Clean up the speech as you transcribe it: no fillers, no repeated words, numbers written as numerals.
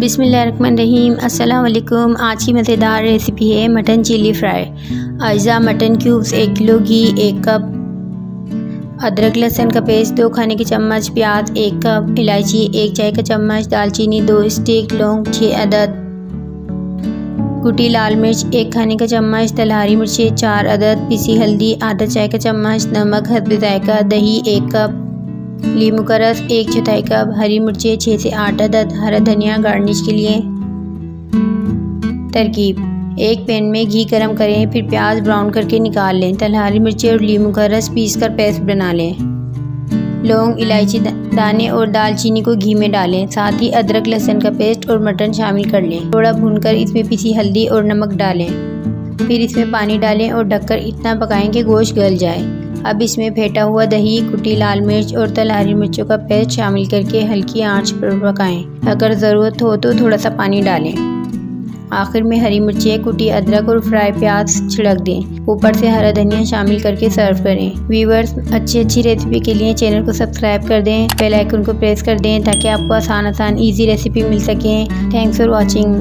बिस्मिल्लाहिर्रहमानिर्रहीम। अस्सलाम वालेकुम। आज की मज़ेदार रेसिपी है मटन चिली फ्राई। अज्जा मटन क्यूब्स 1 किलो, घी 1 कप, अदरक लहसुन का पेस्ट 2 खाने के चम्मच, प्याज 1 कप, इलायची 1 चाय का चम्मच, दालचीनी 2 स्टिक, लौंग 6 अदद, कुटी लाल मिर्च 1 खाने का चम्मच, तल हरी मिर्चें 4 अदद, पिसी हल्दी आधा चाय का चम्मच, नमक हस्ब जायका, दही 1 कप, नींबू का रस 1/4 कप, हरी मिर्चें 6 से 8 अदद, हरा धनिया गार्निश के लिए। तरकीब: एक पैन में घी गरम करें, फिर प्याज ब्राउन करके निकाल लें। तल हरी मिर्चें और नींबू का रस पीसकर पेस्ट बना लें। लौंग, इलायची दाने और दालचीनी को घी में डालें, साथ ही अदरक लहसुन का पेस्ट और मटन शामिल कर लें। थोड़ा भूनकर इसमें पिसी हल्दी और नमक डालें, फिर इसमें पानी डालें और ढककर इतना पकाएं कि गोश्त गल जाए। अब इसमें फेंटा हुआ दही, कुटी लाल मिर्च और तल हरी मिर्चों का पेस्ट शामिल करके हल्की आंच पर पकाएं। अगर ज़रूरत हो तो थोड़ा सा पानी डालें। आखिर में हरी मिर्चें, कुटी अदरक और फ्राई प्याज छिड़क दें। ऊपर से हरा धनिया शामिल करके सर्व करें। व्यूअर्स, अच्छी रेसिपी के लिए चैनल को सब्सक्राइब कर दें, बेल आइकन को प्रेस कर दें ताकि आपको आसान ईजी रेसिपी मिल सके। Thanks for watching.